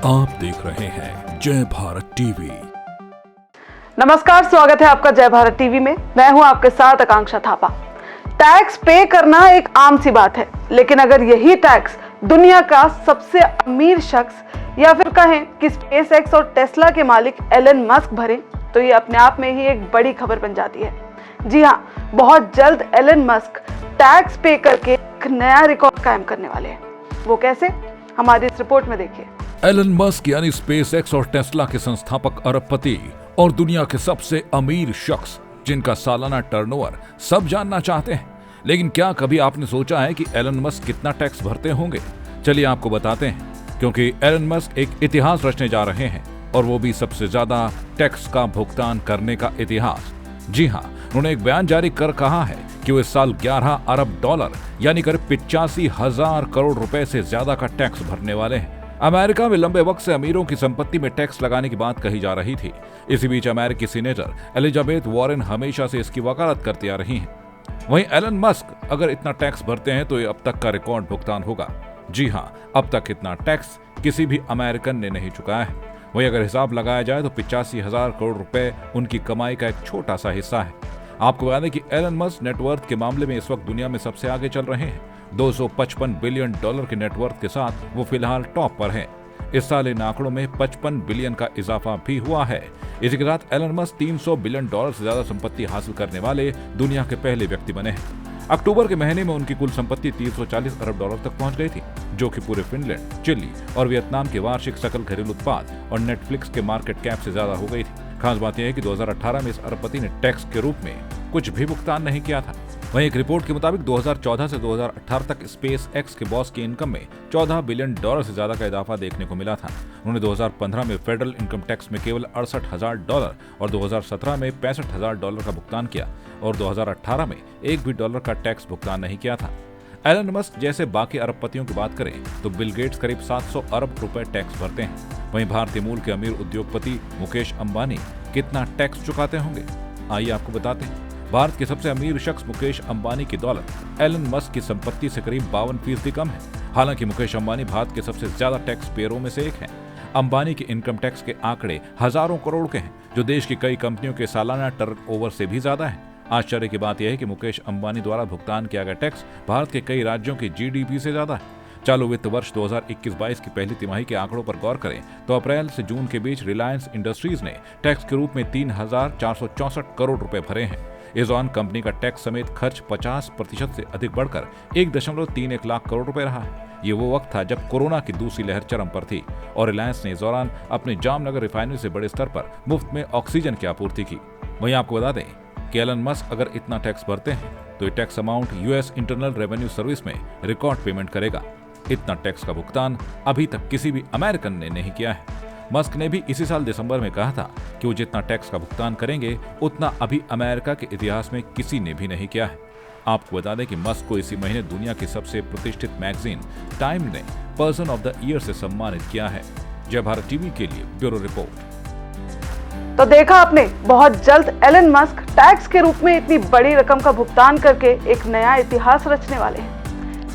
आप देख रहे हैं जय भारत टीवी। नमस्कार, स्वागत है आपका जय भारत टीवी में। मैं हूं आपके साथ आकांक्षा थापा। टैक्स पे करना एक आम सी बात है, लेकिन अगर यही टैक्स दुनिया का सबसे अमीर शख्स या फिर कहें कि स्पेसएक्स और टेस्ला के मालिक एलन मस्क भरे, तो ये अपने आप में ही एक बड़ी खबर बन जाती है। जी हाँ, बहुत जल्द एलन मस्क टैक्स पे करके एक नया रिकॉर्ड कायम करने वाले हैं। वो कैसे, हमारी इस रिपोर्ट में देखिए। एलन मस्क यानी स्पेसएक्स और टेस्ला के संस्थापक, अरबपति और दुनिया के सबसे अमीर शख्स, जिनका सालाना टर्नओवर सब जानना चाहते हैं। लेकिन क्या कभी आपने सोचा है कि एलन मस्क कितना टैक्स भरते होंगे? चलिए आपको बताते हैं, क्योंकि एलन मस्क एक इतिहास रचने जा रहे हैं, और वो भी सबसे ज्यादा टैक्स का भुगतान करने का इतिहास। जी हाँ, उन्होंने एक बयान जारी कर कहा है कि वो इस साल 11 अरब डॉलर यानी करीब 85,000 करोड़ रुपए से ज्यादा का टैक्स भरने वाले हैं। अमेरिका में लंबे वक्त से अमीरों की संपत्ति में टैक्स लगाने की बात कही जा रही थी। इसी बीच अमेरिकी सीनेटर एलिजाबेथ वॉरेन हमेशा से इसकी वकालत करती आ रही हैं। वहीं एलन मस्क अगर इतना टैक्स भरते हैं तो ये अब तक का रिकॉर्ड भुगतान होगा। जी हाँ, अब तक इतना टैक्स किसी भी अमेरिकन ने नहीं चुकाया है। वहीं अगर हिसाब लगाया जाए तो 85,000 करोड़ रुपए उनकी कमाई का एक छोटा सा हिस्सा है। आपको बता दें कि एलन मस्क नेटवर्थ के मामले में इस वक्त दुनिया में सबसे आगे चल रहे हैं। 255 बिलियन डॉलर के नेटवर्थ के साथ वो फिलहाल टॉप पर हैं। इस साल इन आंकड़ों में 55 बिलियन का इजाफा भी हुआ है। इसी के साथ एलन मस्क 300 बिलियन डॉलर से ज्यादा संपत्ति हासिल करने वाले दुनिया के पहले व्यक्ति बने हैं। अक्टूबर के महीने में उनकी कुल संपत्ति 340 अरब डॉलर तक पहुंच गई थी, जो कि पूरे फिनलैंड, चिली और वियतनाम के वार्षिक सकल घरेलू उत्पाद और नेटफ्लिक्स के मार्केट कैप से ज्यादा हो गई थी। खास बात यह है कि 2018 में इस अरबपति ने टैक्स के रूप में कुछ भी भुगतान नहीं किया था। वहीं एक रिपोर्ट के मुताबिक 2014 से 2018 तक स्पेस एक्स के बॉस की इनकम में 14 बिलियन डॉलर से ज्यादा का इजाफा देखने को मिला था। उन्होंने 2015 में फेडरल इनकम टैक्स में केवल 68,000 डॉलर और 2017 में 65,000 डॉलर का भुगतान किया, और 2018 में एक भी डॉलर का टैक्स भुगतान नहीं किया था। एलन मस्क जैसे बाकी अरबपतियों की बात करें तो बिल गेट्स करीब 700 अरब रुपए टैक्स भरते हैं। वहीं भारतीय मूल के अमीर उद्योगपति मुकेश अंबानी कितना टैक्स चुकाते होंगे, आइए आपको बताते हैं। भारत के सबसे अमीर शख्स मुकेश अंबानी की दौलत एलन मस्क की संपत्ति से करीब 52% कम है। हालांकि मुकेश अंबानी भारत के सबसे ज्यादा टैक्स पेयरों में से एक हैं। अंबानी के इनकम टैक्स के आंकड़े हजारों करोड़ के हैं, जो देश की कई कंपनियों के सालाना टर्नओवर से भी ज्यादा है। आश्चर्य की बात यह है कि मुकेश अंबानी द्वारा भुगतान किया गया टैक्स भारत के कई राज्यों की जीडीपी से ज्यादा है। चालू वित्त वर्ष 2021-22 की पहली तिमाही के आंकड़ों पर गौर करें तो अप्रैल से जून के बीच रिलायंस इंडस्ट्रीज ने टैक्स के रूप में 3,464 करोड़ रुपए भरे हैं। इस दौरान कंपनी का टैक्स समेत खर्च 50% से अधिक बढ़कर 1.31 लाख करोड़ रुपए रहा है। ये वो वक्त था जब कोरोना की दूसरी लहर चरम पर थी, और रिलायंस ने इस दौरान अपने जामनगर रिफाइनरी से बड़े स्तर पर मुफ्त में ऑक्सीजन की आपूर्ति की। वहीं आपको बता दें कि एलन मस्क अगर इतना टैक्स भरते हैं तो ये tax amount US internal revenue service में रिकॉर्ड पेमेंट करेगा। इतना टैक्स का भुगतान अभी तक किसी भी अमेरिकन ने नहीं किया है। मस्क ने भी इसी साल दिसंबर में कहा था कि वो जितना टैक्स का भुगतान करेंगे उतना अभी अमेरिका के इतिहास में किसी ने भी नहीं किया है। आपको बता दें कि मस्क को इसी महीने दुनिया की सबसे प्रतिष्ठित मैगजीन टाइम ने पर्सन ऑफ द ईयर से सम्मानित किया है। जय भारत टीवी के लिए ब्यूरो रिपोर्ट। तो देखा आपने, बहुत जल्द एलन मस्क टैक्स के रूप में इतनी बड़ी रकम का भुगतान करके एक नया इतिहास रचने वाले हैं।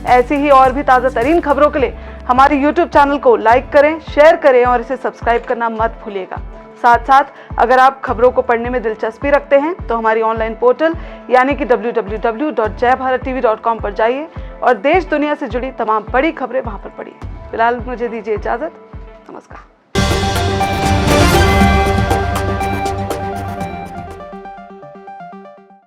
ऐसी ही और भी ताजा तरीन खबरों के लिए हमारे YouTube चैनल को लाइक करें, शेयर करें और इसे सब्सक्राइब करना मत भूलिएगा। साथ साथ अगर आप खबरों को पढ़ने में दिलचस्पी रखते हैं तो हमारी ऑनलाइन पोर्टल यानी कि www.jaybharattv.com पर जाइए और देश दुनिया से जुड़ी तमाम बड़ी खबरें वहां पर पढ़िए। फिलहाल मुझे दीजिए इजाजत। नमस्कार।